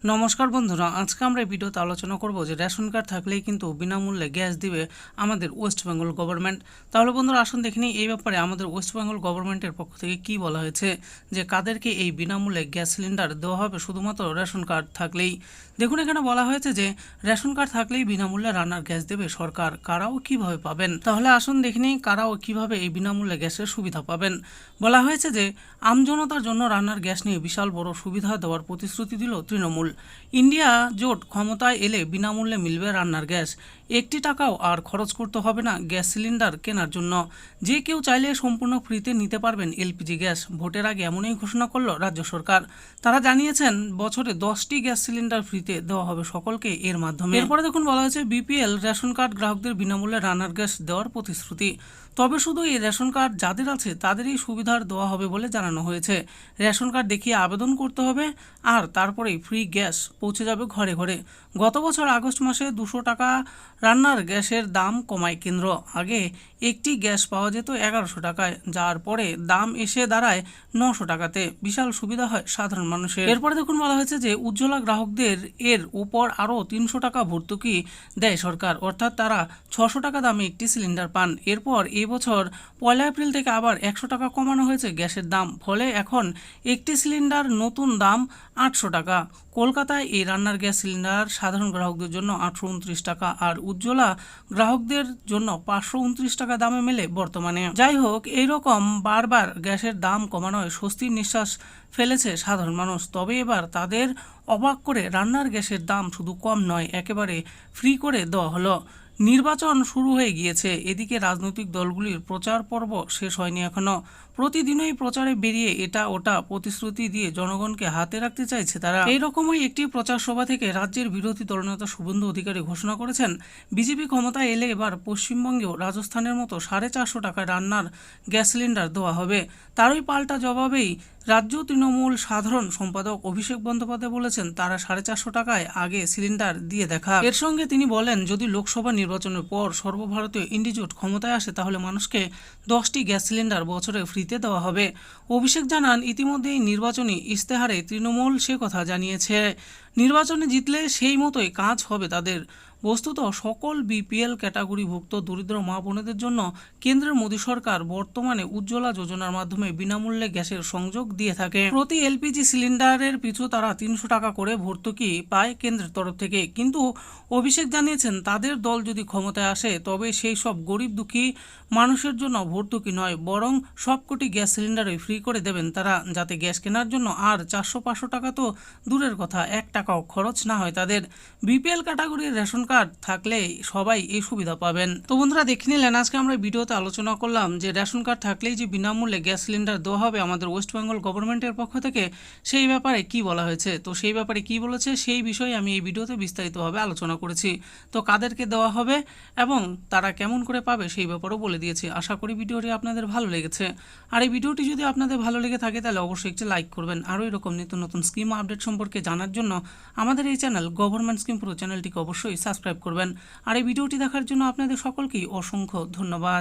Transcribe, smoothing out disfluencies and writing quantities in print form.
নমস্কার বন্ধুরা, আজকে আমরা এই ভিডিওতে আলোচনা করব যে রেশন কার্ড থাকলেই কিন্তু বিনামূল্যে গ্যাস দিবে আমাদের ওয়েস্ট বেঙ্গল গভর্নমেন্ট। তাহলে বন্ধুরা আসুন দেখে নিই এই ব্যাপারে আমাদের ওয়েস্ট বেঙ্গল গভর্নমেন্টের পক্ষ থেকে কি বলা হয়েছে, যে কাদেরকে এই বিনামূল্যে গ্যাস সিলিন্ডার দেওয়া হবে শুধুমাত্র রেশন কার্ড থাকলেই। দেখুন এখানে বলা হয়েছে যে রেশন কার্ড থাকলেই বিনামূল্যে রান্নার গ্যাস দেবে সরকার। কারাও কিভাবে পাবেন, তাহলে আসুন দেখে নিই কারাও কিভাবে এই বিনামূল্যে গ্যাসের সুবিধা পাবেন। বলা হয়েছে যে আমজনতার জন্য রান্নার গ্যাস নিয়ে বিশাল বড় সুবিধা দেওয়ার প্রতিশ্রুতি দিল তৃণমূল। ইন্ডিয়া জোট ক্ষমতায় এলে বিনামূল্যে মিলবে রান্নার গ্যাস, 1 টাকাও আর খরচ করতে হবে না গ্যাস সিলিন্ডার কেনার জন্য। যে কেউ চাইলে সম্পূর্ণ ফ্রিতে নিতে পারবেন এলপিজি গ্যাস। ভোটের আগে এমনই ঘোষণা করল রাজ্য সরকার। তারা জানিয়েছেন বছরে 10টি গ্যাস সিলিন্ডার ফ্রিতে দেওয়া হবে সকলকে এর মাধ্যমে। এরপরে দেখুন বলা হয়েছে বিপিএল রেশন কার্ড গ্রাহকদের বিনামূল্যে রান্নার গ্যাস দেওয়ার প্রতিশ্রুতি। তবে শুধু এই রেশন কার্ড যাদের আছে তাদেরই সুবিধার দেওয়া হবে বলে জানানো হয়েছে। রেশন কার্ড দেখিয়ে আবেদন করতে হবে আর তারপরেই ফ্রি গ্যাস পৌঁছে যাবে ঘরে ঘরে। গত বছর আগস্ট মাসে 200 টাকা রান্নার গ্যাসের দাম কমায় কেন্দ্র। আগে একটি গ্যাস পাওয়া যেত 1100 টাকায়, যার পরে দাম এসে দাঁড়ায় 900 টাকাতে। বিশাল সুবিধা হয় সাধারণ মানুষের। এরপরে দেখুন বলা হয়েছে যে উজ্জ্বলা গ্রাহকদের এর উপর আরও 300 টাকা ভর্তুকি দেয় সরকার, অর্থাৎ তারা 600 টাকা দামে একটি সিলিন্ডার পান। এরপর এবছর 1 এপ্রিল থেকে আবার 100 টাকা কমানো হয়েছে গ্যাসের দাম, ফলে এখন একটি সিলিন্ডার নতুন দাম 800 টাকা। কলকাতায় এই রান্নার গ্যাস সিলিন্ডার সাধারণ গ্রাহকদের জন্য 829 টাকা আর উজ্জ্বলা গ্রাহকদের জন্য 529 টাকা দামে মেলে বর্তমানে। যাই হোক, এইরকম বারবার গ্যাসের দাম কমানোয় স্বস্তির নিঃশ্বাস ফেলেছে সাধারণ মানুষ। তবে এবার তাদের অবাক করে রান্নার গ্যাসের দাম শুধু কম নয়, একেবারে ফ্রি করে দেওয়া হলো। নির্বাচন শুরু হয়ে গিয়েছে, এদিকে রাজনৈতিক দলগুলির প্রচার পর্ব শেষ হয়নি এখনো। প্রতিদিনই প্রচারে বেরিয়ে এটা ওটা প্রতিশ্রুতি দিয়ে জনগণকে হাতে রাখতে চাইছে তারা। এইরকমই একটি প্রচার সভা থেকে রাজ্যের বিরোধী দলনেতা শুভেন্দু অধিকারী ঘোষণা করেছেন বিজেপি ক্ষমতায় এলে এবার পশ্চিমবঙ্গেও রাজস্থানের মতো 450 টাকায় রান্নার গ্যাস সিলিন্ডার দেওয়া হবে। তারই পাল্টা জবাবেই রাজ্য তৃণমূল সাধারণ সম্পাদক অভিষেক বন্দ্যোপাধ্যায় বলেছেন তারা 450 টাকায় আগে সিলিন্ডার দিয়ে দেখা। এর সঙ্গে তিনি বলেন যদি লোকসভা নির্বাচনের পর সর্বভারতীয় ইন্ডিজোট ক্ষমতায় আসে তাহলে মানুষকে 10টি গ্যাস সিলিন্ডার বছরে ফ্রিতে দেওয়া হবে। অভিষেক জানান ইতিমধ্যেই নির্বাচনী ইশতেহারে তৃণমূল সে কথা জানিয়েছে, নির্বাচনে জিতলে সেই মতোই কাজ হবে তাদের। বস্তুত সকল বিপিএল ক্যাটাগরিভুক্ত দরিদ্র মা বোনেদের জন্য কেন্দ্রের মোদী সরকার বর্তমানে উজ্জ্বলা যোজনার মাধ্যমে বিনামূল্যে গ্যাসের সংযোগ দিয়ে থাকে। প্রতি এলপিজি সিলিন্ডারের পিছু তারা 300 টাকা করে ভর্তুকি পায় কেন্দ্রের তরফ থেকে। কিন্তু অভিষেক জানিয়েছেন তাদের দল যদি ক্ষমতায় আসে তবে সেই সব গরিব দুঃখী মানুষের জন্য ভর্তুকি নয়, বরং সবকটি গ্যাস সিলিন্ডারই ফ্রি করে দেবেন তারা, যাতে গ্যাস কেনার জন্য আর 400-500 টাকা তো দূরের কথা, 1 টাকাও খরচ না হয় তাদের। বিপিএল ক্যাটাগরির রেশন কার্ড থাকলে সবাই এই সুবিধা পাবেন। তো বন্ধুরা দেখে নিলেন আজকে আমরা ভিডিওতে আলোচনা করলাম যে রেশন কার্ড থাকলেই যে বিনামূল্যে গ্যাস সিলিন্ডার দেওয়া হবে আমাদের ওয়েস্ট বেঙ্গল গভর্নমেন্টের পক্ষ থেকে, সেই ব্যাপারে কি বলা হয়েছে। তো সেই ব্যাপারে কি বলেছে সেই বিষয়ে আমি এই ভিডিওতে বিস্তারিতভাবে আলোচনা করেছি। তো কাদেরকে দেওয়া হবে এবং তারা কেমন করে পাবে সেই ব্যাপারেও বলে দিয়েছি। আশা করি ভিডিওটি আপনাদের ভালো লেগেছে। আর এই ভিডিওটি যদি আপনাদের ভালো লেগে থাকে তাহলে অবশ্যই একটি লাইক করবেন। আরও এরকম নিত্য নতুন স্কিম আপডেট সম্পর্কে জানার জন্য আমাদের এই চ্যানেল গভর্নমেন্ট স্কিম প্রো চ্যানেলটিকে অবশ্যই সাবস্ক্রাইব করবেন। আর এই ভিডিওটি দেখার জন্য আপনাদের সকলকেই অসংখ্য ধন্যবাদ।